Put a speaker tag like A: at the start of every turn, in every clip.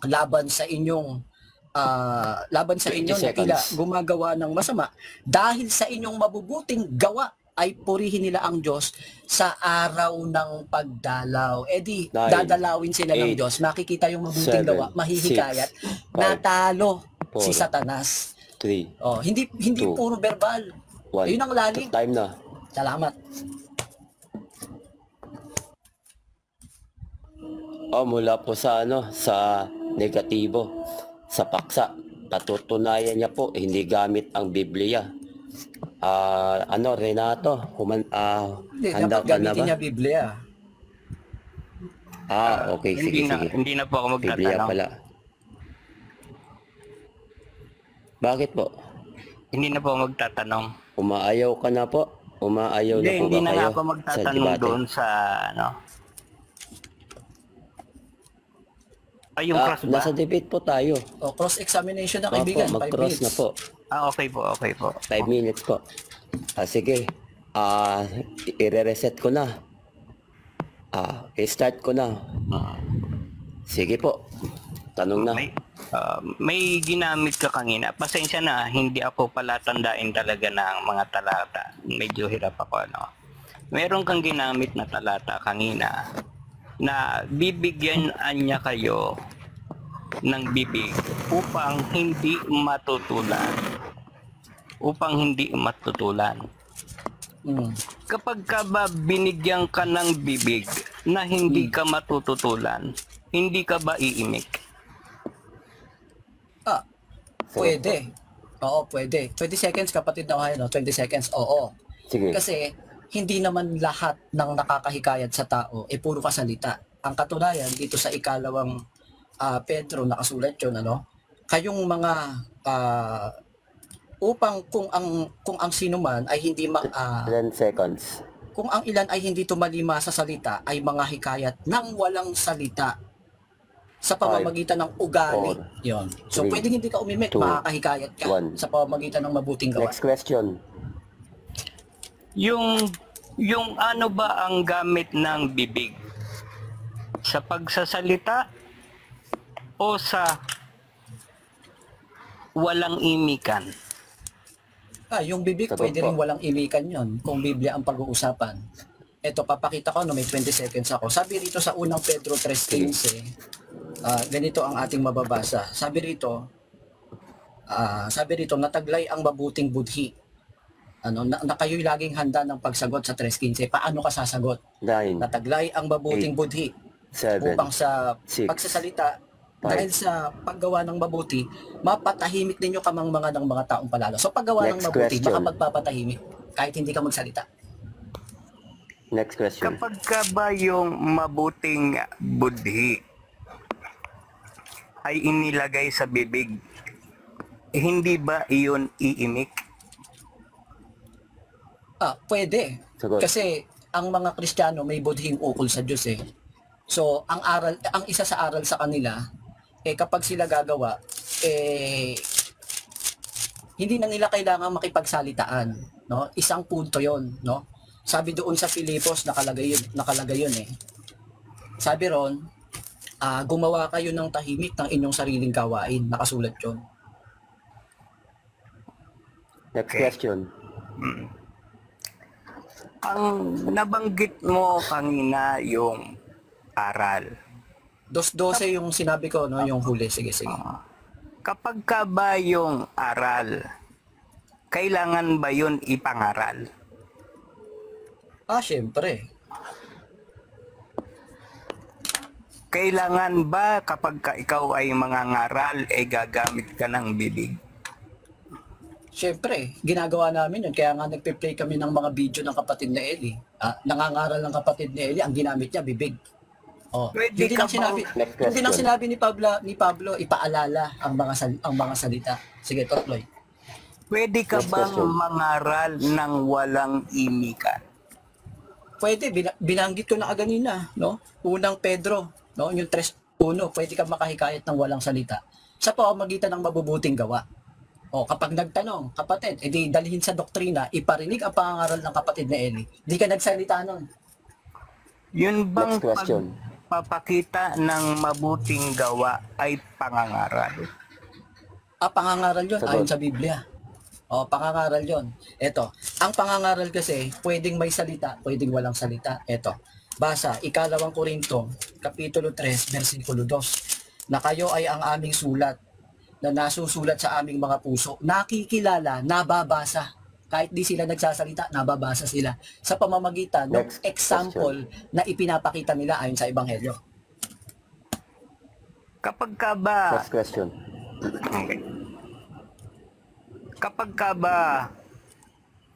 A: laban sa inyong laban sa
B: 20
A: inyo na tila
B: seconds.
A: gumagawa ng masama, dahil sa inyong mabubuting gawa ay purihin nila ang Diyos sa araw ng pagdalaw. E di,
B: 9,
A: dadalawin sila ng
B: 8,
A: Diyos. Makikita yung mabuting
B: 7,
A: gawa, mahihikayat,
B: 6, 5,
A: natalo si
B: 4,
A: Satanas.
B: 3,
A: Hindi
B: 2,
A: puro verbal.
B: 1.
A: Yun ang lalim.
B: Time na.
A: Salamat.
B: Mula po sa sa negatibo, sa paksa. Patutunayan niya po, hindi gamit ang Biblia. Renato, handa
A: Dapat
B: ka na
A: gamitin
B: ba?
A: niya Biblia.
B: Okay, sige.
C: Hindi na po ako
B: Biblia
C: magtatanong.
B: pala. Bakit po?
C: Hindi na po ako magtatanong.
B: Umaayaw ka na po? Umaayaw na po
C: Hindi
B: ba
C: na
B: kayo
C: nga ako
B: sa
C: magtatanong
B: debate?
C: doon sa yung cross ba?
B: Nasa debate po tayo.
A: Cross-examination na
B: Opo,
A: kaibigan. 5
B: mag-cross
A: minutes.
B: na po.
C: Okay po.
B: 5 minutes po. Sige. I-reset ko na. I-start ko na. Sige po. Tanong na.
C: May ginamit ka kanina. Pasensya na, hindi ako pala tandain talaga ng mga talata. Medyo hirap ako, Meron kang ginamit na talata kanina na bibigyan niya kayo ng bibig upang hindi matutulan. Kapag ka ba binigyan ka ng bibig na hindi ka matututulan, hindi ka ba iimik?
A: Pwede. Oo, pwede. 20 seconds, kapatid na kayo, 20 seconds, oo.
B: Sige.
A: Kasi, hindi naman lahat ng nakakahikayat sa tao puro kasalita. Ang katunayan, dito sa ikalawang Pedro, nakasulat yun, kayong mga upang kung ang sino man ay hindi
B: 10 seconds.
A: kung ang ilan ay hindi tumalima sa salita ay mga hikayat ng walang salita sa pamamagitan ng ugali.
B: 4,
A: Yon. So
B: 3,
A: pwedeng hindi ka umimik,
B: 2,
A: makakahikayat ka
B: 1.
A: sa pamamagitan ng mabuting gawa.
B: Next question.
C: Yung ano ba ang gamit ng bibig? Sa pagsasalita o sa walang imikan?
A: Yung bibig,
B: Sagot
A: pwede
B: po.
A: rin walang imikan yon kung Biblia ang pag-uusapan. Ito, papakita ko, may 20 seconds ako. Sabi rito sa unang Pedro 3:15, ganito ang ating mababasa. Sabi rito, nataglay ang mabuting budhi. Na kayo'y laging handa ng pagsagot sa 3:15. Paano ka sasagot?
B: 9,
A: Nataglay ang mabuting
B: 8,
A: budhi
B: 7,
A: upang sa
B: 6,
A: pagsasalita,
B: 5,
A: dahil sa paggawa ng mabuti, mapatahimik ninyo kamangmangan ng mga taong palalo. So paggawa ng
B: Next
A: mabuti,
B: question.
A: makapagpapatahimik kahit hindi ka magsalita.
B: Next question.
C: Kapag ka ba yung mabuting budhi ay inilagay sa bibig, hindi ba iyon iimik?
A: Pwede.
B: Sagot.
A: Kasi ang mga Kristiyano may budhing ukol sa Diyos So, ang isa sa aral sa kanila, kapag sila gagawa, hindi na nila kailangan makipagsalitaan, Isang punto 'yon, Sabi doon sa Filipos, nakalagay yun. Sabi ron, gumawa kayo ng tahimik ng inyong sariling gawain, nakasulat 'yon.
B: Next question.
C: Ang nabanggit mo kanina yung aral.
A: 2:12 yung sinabi ko, yung huli. Sige.
C: Kapag ka ba yung aral, kailangan ba yun ipangaral?
A: Syempre.
C: Kailangan ba kapag ka ikaw ay mangangaral, gagamit ka ng bibig?
A: Siyempre, ginagawa namin yun. Kaya nga nagpe-play kami ng mga video ng kapatid na Eli. Nangangaral ng kapatid ni Eli, ang ginamit niya, bibig.
C: Pwede
A: Yun din
C: ka
A: ang sinabi,
B: Next
A: yun din ang
B: question.
A: sinabi ni Pablo, ipaalala ang mga salita. Sige, Totloy.
C: Pwede ka
B: Next
C: bang
B: question.
C: mangaral ng walang imikan?
A: Pwede, binanggit ko na kanina, Unang Pedro, yung 3:1, pwede ka makahikayat ng walang salita sa pamamagitan ng mabubuting gawa. Kapag nagtanong, kapatid, edi dalhin sa doktrina, iparinig ang pangangaral ng kapatid na Eli. Di ka nagsalita nun.
C: Yun bang
B: Next question.
C: pagpapakita ng mabuting gawa ay pangangaral.
A: Pangangaral yun,
B: Sagot.
A: ayon sa Biblia. Pangangaral yun. Eto, ang pangangaral kasi, pwedeng may salita, pwedeng walang salita. Eto, basa, 2 Korinto, Kapitulo 3, versikulo 2, na kayo ay ang aming sulat, na nasusulat sa aming mga puso, nakikilala, nababasa. Kahit di sila nagsasalita, nababasa sila sa pamamagitan ng
B: Next
A: example na ipinapakita nila ayon sa Ebanghelyo.
C: Kapag ka ba
B: Next question.
C: Okay. Kapag ka ba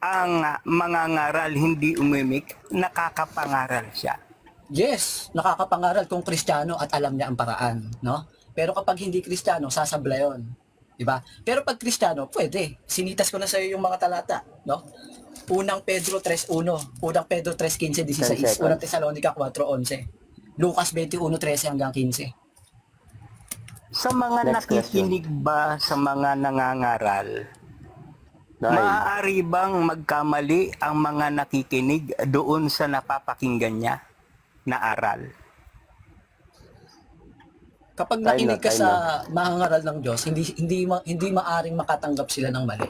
C: ang mangangaral hindi umimik, nakakapangaral siya.
A: Yes, nakakapangaral kung Kristiyano at alam niya ang paraan, no? Pero kapag hindi Kristiyano, sasabla 'yon. 'Di ba? Pero pag Kristiyano, pwede. Sinitas ko na sa iyo yung mga talata, no? Unang Pedro 3:1, Unang Pedro 3:15, 16, Unang Tesalonica 4:11, Lucas 21:13 hanggang 15.
C: Sa mga
B: Next
C: nakikinig ba sa mga nangangaral,
B: Nay,
C: maaari bang magkamali ang mga nakikinig doon sa napapakinggan niya na aral?
A: Kapag
B: Time
A: nakinig
B: na,
A: ka
B: time
A: sa mangangaral ng Diyos, hindi maaring makatanggap sila ng mali.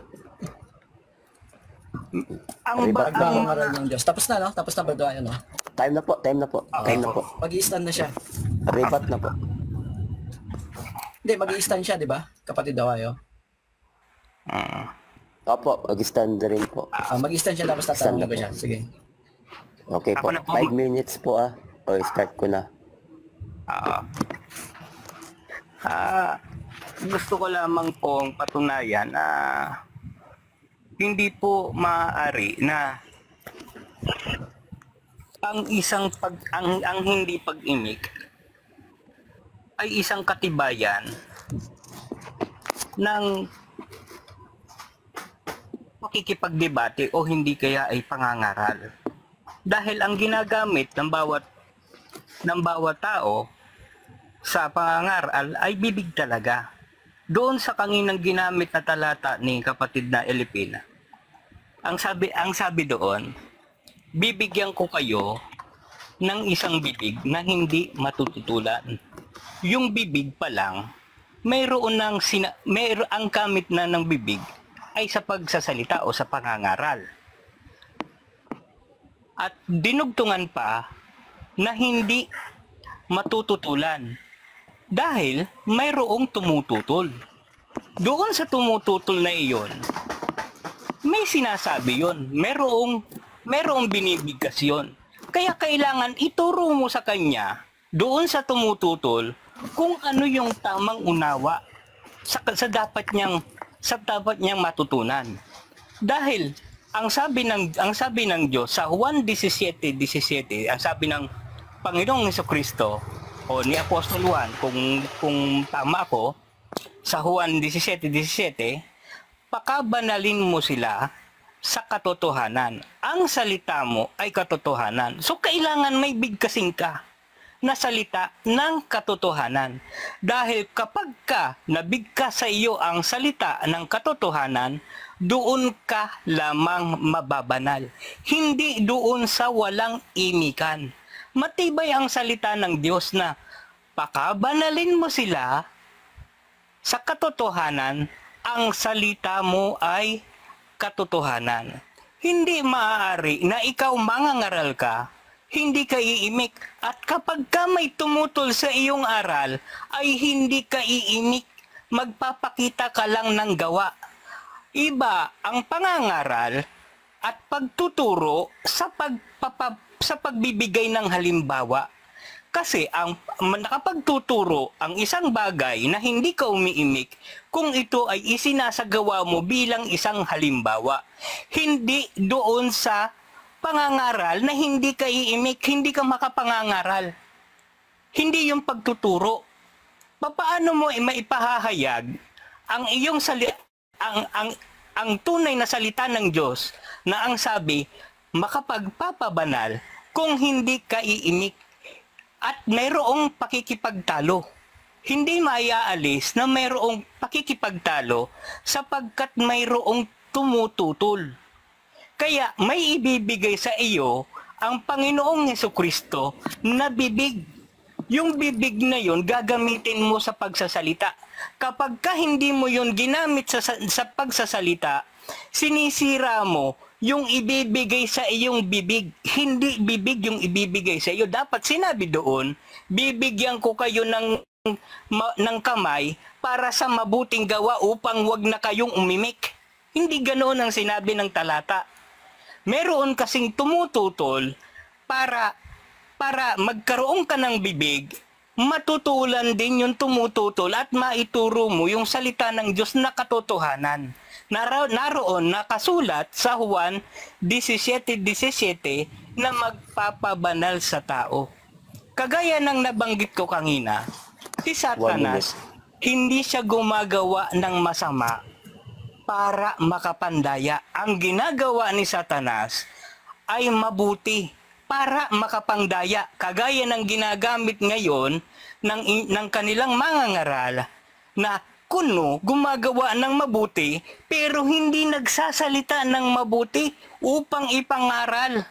C: Ang
B: Riba-
C: ba
A: Pag mangangaral ng Diyos. Tapos na, no? Tapos na ba doon, no?
B: time na po, time na po, time na po.
A: Mag-i-stand na siya.
B: Ribat na po.
A: Hindi, mag-i-stand siya, di ba? Kapatid Dawayo.
B: Opo, mag-stand rin po.
A: Mag-i-stand siya tapos tatanungin ko siya. Sige.
B: Okay po,
C: Ako na po.
B: 5 minutes po O, start ko na.
C: Gusto ko lamang pong patunayan na hindi po maaari na ang hindi pag-imik ay isang katibayan ng makikipagdebate o hindi kaya ay pangangaral. Dahil ang ginagamit ng bawat tao sa pangangaral ay bibig talaga. Doon sa kaninang ginamit na talata ni kapatid na Elipina, ang sabi doon, bibigyan ko kayo ng isang bibig na hindi matututulan. Yung bibig pa lang, mayroon ang gamit na ng bibig ay sa pagsasalita o sa pangangaral. At dinugtungan pa na hindi matututulan dahil mayroong tumututol. Doon sa tumututol na iyon, may sinasabi yon, mayroong binibigkas yon. Kaya kailangan ituro mo sa kanya doon sa tumututol kung ano yung tamang unawa sa dapat niyang matutunan. Dahil ang sabi ng Diyos sa Juan 17:17, ang sabi ng Panginoong Jesucristo o ni Apostol Juan, kung tama ako, sa Juan 17:17, pakabanalin mo sila sa katotohanan. Ang salita mo ay katotohanan. So kailangan may bigkasin ka na salita ng katotohanan. Dahil kapag ka nabigkas sa iyo ang salita ng katotohanan, doon ka lamang mababanal. Hindi doon sa walang imikan. Matibay ang salita ng Diyos na pakabanalin mo sila sa katotohanan, ang salita mo ay katotohanan. Hindi maaari na ikaw mangangaral ka, hindi ka iimik, at kapag ka may tumutol sa iyong aral, ay hindi ka iimik, magpapakita ka lang ng gawa. Iba ang pangangaral at pagtuturo sa pagbibigay ng halimbawa. Kasi nakapagtuturo ang isang bagay na hindi ka umiimik kung ito ay isinasagawa mo bilang isang halimbawa. Hindi doon sa pangangaral na hindi ka iimik, hindi ka makapangangaral. Hindi yung pagtuturo. Paano mo maipahahayag ang iyong ang tunay na salita ng Diyos na ang sabi, makapagpapabanal kung hindi ka iimik at mayroong pakikipagtalo. Hindi maiaalis na mayroong pakikipagtalo sapagkat mayroong tumututol. Kaya may ibibigay sa iyo ang Panginoong Jesucristo na bibig yung bibig na yun gagamitin mo sa pagsasalita. Kapag ka hindi mo yun ginamit sa pagsasalita, sinisira mo yung ibibigay sa iyong bibig. Hindi bibig yung ibibigay sa iyo. Dapat sinabi doon, bibigyan ko kayo ng kamay para sa mabuting gawa upang wag na kayong umimik. Hindi ganoon ang sinabi ng talata. Meron kasing tumututol para magkaroon ka ng bibig, matutulan din yung tumututol at maituro mo yung salita ng Diyos na katotohanan. Naroon nakasulat sa Juan 17:17 na magpapabanal sa tao. Kagaya ng nabanggit ko kanina, si Satanas, hindi siya gumagawa ng masama para makapandaya. Ang ginagawa ni Satanas ay mabuti para makapandaya. Kagaya ng ginagamit ngayon ng kanilang mangangaral na kuno gumagawa ng mabuti pero hindi nagsasalita ng mabuti upang ipangaral.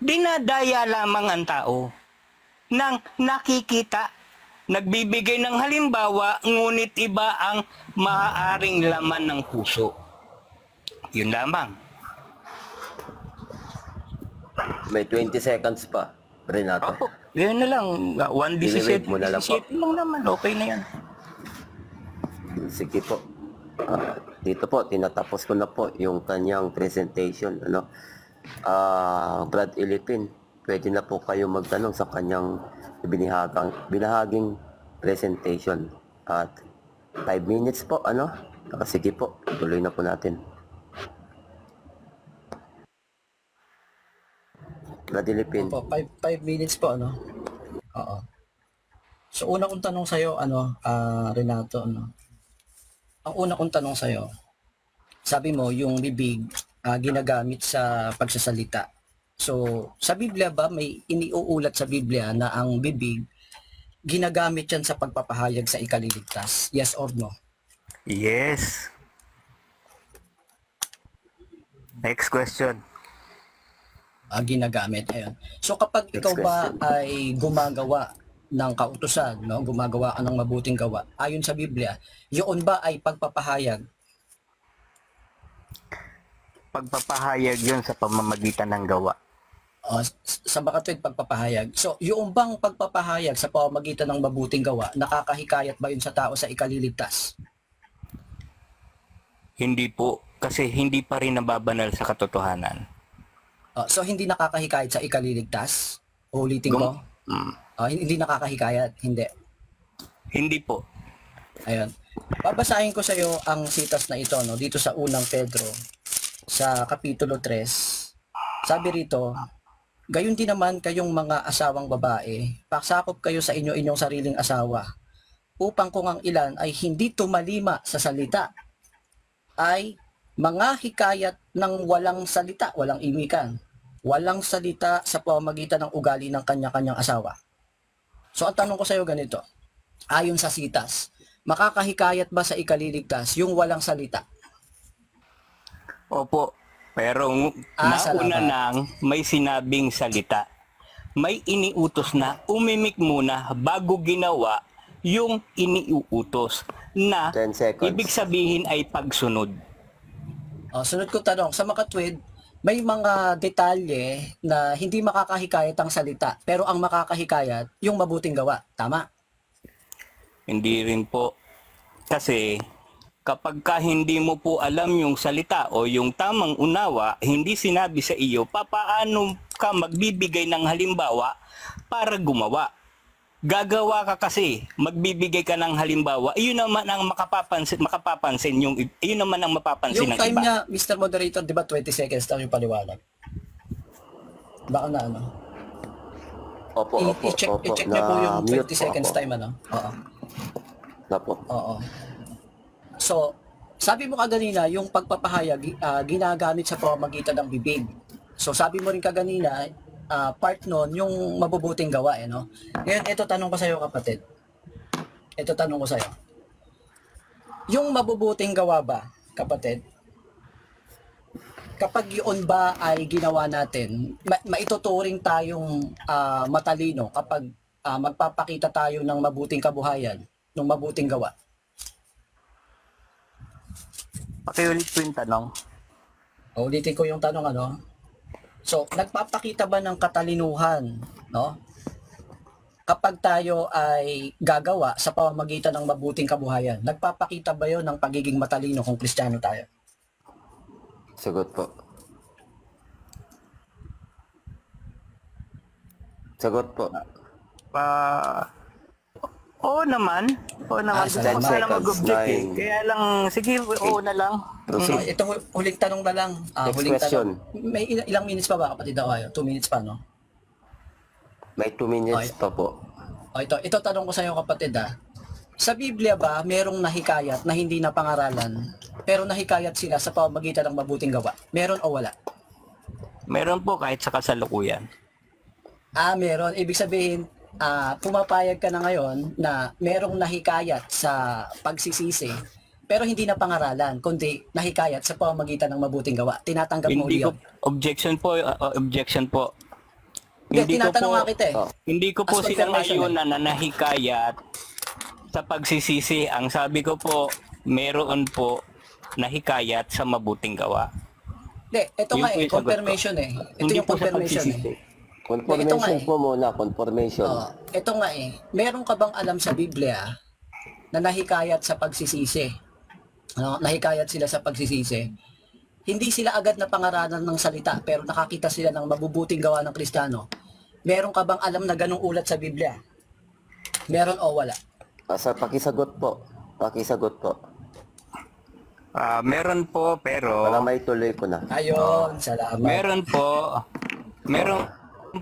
C: Dinadaya lamang ang tao nang nakikita, nagbibigay ng halimbawa, ngunit iba ang maaaring laman ng puso. Yun lamang.
B: May 20 seconds pa, Renato.
C: Opo, yun na lang. 1:17
B: mo na lang po.
C: lang naman, okay na yan.
B: Sige po. Dito po, tinatapos ko na po yung kanyang presentation. Brad Ilipin, pwede na po kayo magtanong sa kanyang binahaging presentation. At 5 minutes po, Sige po, tuloy na po natin. Brad Ilipin.
A: Opo, 5 minutes po, Oo. So, una kong tanong sa'yo, Renato, Ang una kong tanong sa'yo, sabi mo, yung bibig ginagamit sa pagsasalita. So, sa Biblia ba, may iniuulat sa Biblia na ang bibig ginagamit yan sa pagpapahayag sa ikaliligtas? Yes or no?
C: Yes. Next question.
A: Ginagamit. Ayun. So, kapag ikaw ba ay gumagawa ng kautusan, gumagawa ka ng mabuting gawa, ayon sa Biblia, yun ba ay pagpapahayag?
C: Pagpapahayag yun sa pamamagitan ng gawa.
A: Sa makatwid, pagpapahayag. So, yung bang pagpapahayag sa pamamagitan ng mabuting gawa, nakakahikayat ba yun sa tao sa ikaliligtas?
C: Hindi po, kasi hindi pa rin nababanal sa katotohanan.
A: So, hindi nakakahikayat sa ikaliligtas? Ulitin ko. Hindi nakakahikayat, hindi.
C: Hindi po.
A: Ayun. Babasahin ko sa iyo ang sitas na ito, dito sa unang Pedro, sa kapitulo 3. Sabi rito, gayon din naman kayong mga asawang babae, paksakop kayo sa inyong sariling asawa, upang kung ang ilan ay hindi tumalima sa salita, ay mga hikayat ng walang salita, walang imikan, walang salita sa pamamagitan ng ugali ng kanya-kanyang asawa. So ang tanong ko sa iyo ganito, ayon sa sitas, makakahikayat ba sa ikaliligtas yung walang salita?
C: Opo, pero nauna nang may sinabing salita. May iniutos na umimik muna bago ginawa yung iniuutos na
B: 10 seconds.
C: Ibig sabihin ay pagsunod.
A: Sunod ko tanong, sa makatwid, may mga detalye na hindi makakahikayat ang salita, pero ang makakahikayat, yung mabuting gawa. Tama?
C: Hindi rin po. Kasi kapag ka hindi mo po alam yung salita o yung tamang unawa, hindi sinabi sa iyo, papaano ka magbibigay ng halimbawa para gumawa. Gagawa ka kasi, magbibigay ka ng halimbawa, iyon naman ang makapapansin iyon naman ang mapapansin ng iba.
A: Yung time niya, Mr. Moderator, di ba 20 seconds lang yung paliwanag? Baka na
B: Opo.
A: I-check niya po yung 20 seconds
B: po.
A: time, Oo.
B: Opo.
A: Oo. So, sabi mo kaganina, yung pagpapahayag, ginagamit sa pamamagitan ng bibig. So, sabi mo rin kaganina, part nun, yung mabubuting gawa, Ngayon, ito tanong ko sa iyo, kapatid. Yung mabubuting gawa ba, kapatid, kapag yun ba ay ginawa natin, maituturing tayong matalino kapag magpapakita tayo ng mabuting kabuhayan, ng mabuting gawa?
C: Pakiulit po yung tanong.
A: Ulitin ko yung tanong, ano? So, nagpapakita ba ng katalinuhan, no? Kapag tayo ay gagawa sa pamamagitan ng mabuting kabuhayan, nagpapakita ba yun ng pagiging matalino kung Kristiyano tayo?
B: Sagot po. Sagot po.
C: Oo naman. Oo naman. Gusto ko
B: 10
C: sana
B: seconds,
C: mag-object eh.
B: 9.
C: Kaya lang, sige, oo na lang.
B: Proceed.
A: Ito, huling tanong na lang.
B: Next
A: Huling
B: question.
A: tanong. May ilang minutes pa ba, kapatid ako? 2 minutes pa, no?
B: May 2 minutes pa po.
A: Ito tanong ko sa iyo, kapatid, Sa Biblia ba, merong nahikayat na hindi na pangaralan, pero nahikayat sila sa pamamagitan ng mabuting gawa? Meron o wala?
C: Meron po kahit sa kasalukuyan.
A: Meron. Ibig sabihin, pumapayag ka na ngayon na merong nahikayat sa pagsisisi, pero hindi na pangaralan, kundi nahikayat sa pamamagitan ng mabuting gawa. Tinatanggap mo
C: Hindi ko,
A: yun?
C: objection po, objection po.
A: Hindi, tinatanong nga kita eh.
C: Hindi ko po
A: As confirmation
C: sinangayon na nahikayat sa pagsisisi. Ang sabi ko po, meron po nahikayat sa mabuting gawa.
A: Hindi, ito
C: Yun
A: nga
C: po
A: eh,
C: yung sagot ko.
A: confirmation eh. Ito
C: Hindi
A: yung
C: po sa
A: confirmation eh.
C: pagsisisi.
B: Confirmation
A: eh.
B: po muna, confirmation.
A: Ito nga eh, meron ka bang alam sa Biblia na nahikayat sa pagsisisi? Nahikayat sila sa pagsisisi. Hindi sila agad na pangaralan ng salita, pero nakakita sila ng mabubuting gawa ng Kristiyano. Meron ka bang alam na ganung ulat sa Biblia? Meron o wala?
B: Sa pakisagot po. Pakisagot po.
C: Meron po, pero...
B: Para may tuloy ko na.
A: Ayun, salamat.
C: Meron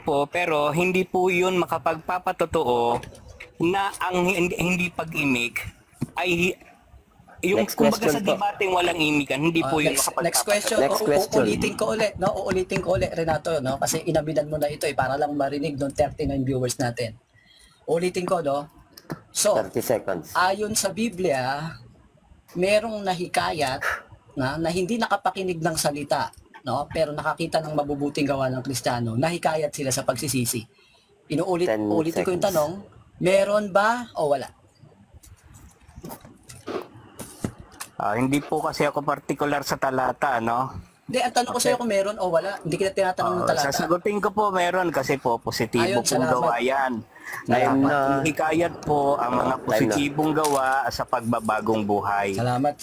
C: po, pero hindi po yun makapagpapatotoo na ang hindi pag-imik ay yung
B: Next
C: kumbaga
B: question
C: sa
B: po.
C: debating walang imikan, hindi po yun
A: Next question.
B: Next question.
A: Uulitin ko ulit, no? Uulitin ko ulit, Renato, no? Kasi inabinan mo na ito eh, para lang marinig ng 39 viewers natin. Ulitin ko, no? So,
B: 30 seconds.
A: ayon sa Biblia, merong nahikayat na hindi nakapakinig ng salita, no? Pero nakakita ng mabubuting gawa ng Kristiyano, nahikayat sila sa pagsisisi.
B: 10
A: Ulitin ko yung
B: seconds.
A: tanong, meron ba o wala?
C: Hindi po kasi ako particular sa talata, no?
A: Hindi, ang tanong ko sa'yo kung meron o wala. Hindi kita tinatanong ng talata.
C: Sasagutin ko po meron kasi po positibo
A: Ayun,
C: pong
A: salamat.
C: gawa yan.
B: Time na.
C: Hikayat po ang mga positibong gawa sa pagbabagong buhay.
A: Salamat.